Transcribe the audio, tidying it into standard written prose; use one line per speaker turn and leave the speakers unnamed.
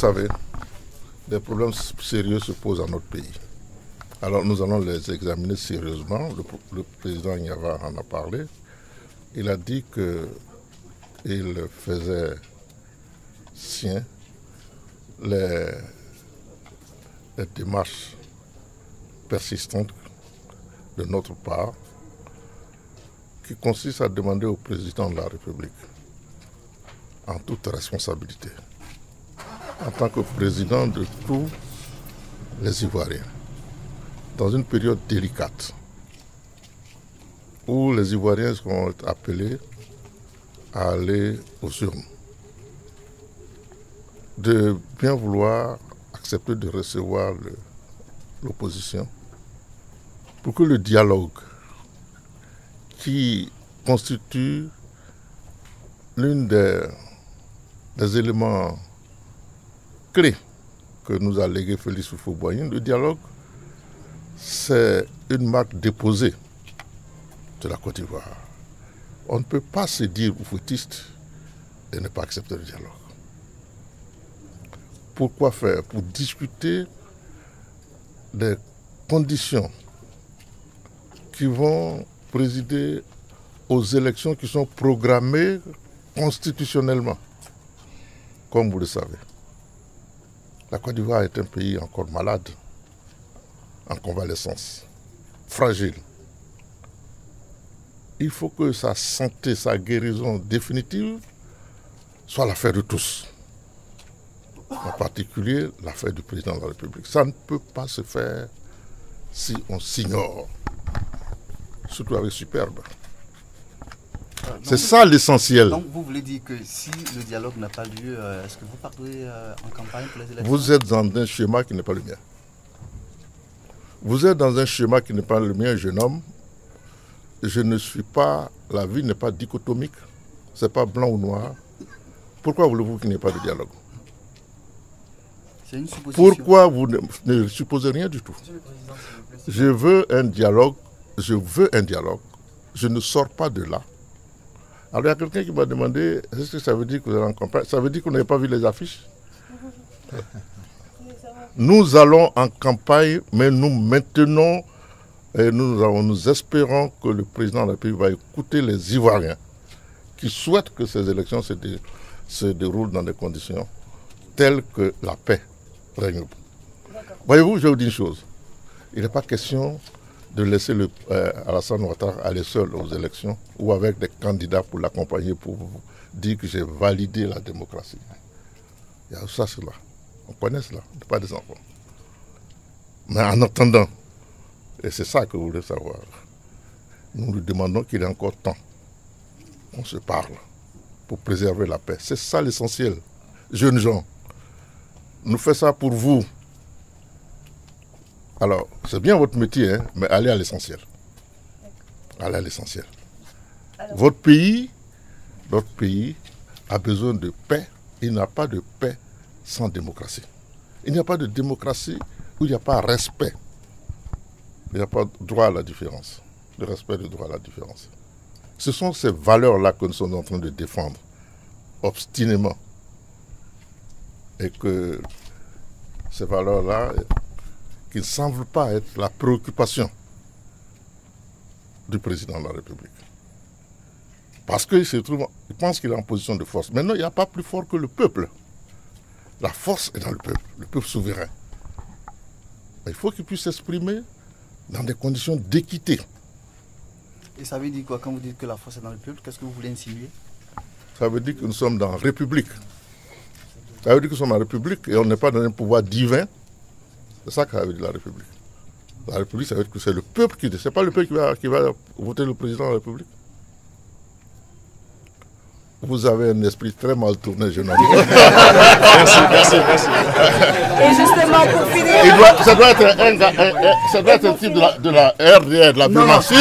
savez, des problèmes sérieux se posent dans notre pays. Alors nous allons les examiner sérieusement. Le président Nyava en a parlé. Il a dit qu'il faisait sien les démarches persistantes de notre part qui consistent à demander au président de la République, en toute responsabilité, en tant que président de tous les Ivoiriens, dans une période délicate où les Ivoiriens seront appelés à aller aux urnes, de bien vouloir accepter de recevoir l'opposition pour que le dialogue qui constitue l'une des éléments clés que nous a légué Félix Houphouët-Boigny, le dialogue, c'est une marque déposée de la Côte d'Ivoire. On ne peut pas se dire oufouettiste et ne pas accepter le dialogue. Pourquoi faire? Pour discuter des conditions qui vont présider aux élections qui sont programmées constitutionnellement. Comme vous le savez, la Côte d'Ivoire est un pays encore malade, en convalescence, fragile. Il faut que sa santé, sa guérison définitive soit l'affaire de tous. En particulier l'affaire du président de la République. Ça ne peut pas se faire si on s'ignore, surtout avec Superbe. C'est ça l'essentiel.
Donc vous voulez dire que si le dialogue n'a pas lieu, est-ce que vous partez en campagne pour les élections?
Vous êtes dans un schéma qui n'est pas le mien. Vous êtes dans un schéma qui n'est pas le mien, jeune homme. Je ne suis pas, la vie n'est pas dichotomique, c'est pas blanc ou noir. Pourquoi voulez-vous qu'il n'y ait pas de dialogue?
C'est une supposition.
Pourquoi vous ne supposez rien du tout? Je veux un dialogue, je ne sors pas de là. Alors il y a quelqu'un qui m'a demandé, est-ce que ça veut dire que vous allez en campagne? Ça veut dire que vous n'avez pas vu les affiches? Nous allons en campagne, mais nous maintenons et nous espérons que le président de la République va écouter les Ivoiriens qui souhaitent que ces élections se déroulent dans des conditions telles que la paix règne. Voyez-vous, je vais vous dire une chose. Il n'est pas question de laisser Alassane Ouattara aller seul aux élections ou avec des candidats pour l'accompagner pour dire que j'ai validé la démocratie. Il y a ça, cela. On connaît cela, on n'est pas des enfants. Mais en attendant, et c'est ça que vous voulez savoir, nous lui demandons qu'il ait encore temps. On se parle pour préserver la paix. C'est ça l'essentiel. Jeunes gens, nous faisons ça pour vous. Alors, c'est bien votre métier, hein, mais allez à l'essentiel. Allez à l'essentiel. Votre pays a besoin de paix. Il n'y a pas de paix sans démocratie. Il n'y a pas de démocratie où il n'y a pas respect. Il n'y a pas droit à la différence. Le respect du droit à la différence. Ce sont ces valeurs-là que nous sommes en train de défendre, obstinément. Et que ces valeurs-là, qui ne semblent pas être la préoccupation du président de la République. Parce qu'il se trouve, il pense qu'il est en position de force. Maintenant, il n'y a pas plus fort que le peuple. La force est dans le peuple souverain. Mais il faut qu'il puisse s'exprimer dans des conditions d'équité.
Et ça veut dire quoi quand vous dites que la force est dans le peuple? Qu'est-ce que vous voulez insinuer?
Ça veut dire que nous sommes dans la République. Ça veut dire que nous sommes dans la République et on n'est pas dans un pouvoir divin. C'est ça que ça veut dire la République. La République, ça veut dire que c'est le peuple qui... C'est pas le peuple qui va voter le président de la République. Vous avez un esprit très mal tourné, jeune homme.
Merci. Et justement, pour finir...
Ça doit être un type de la RDR, de la violence.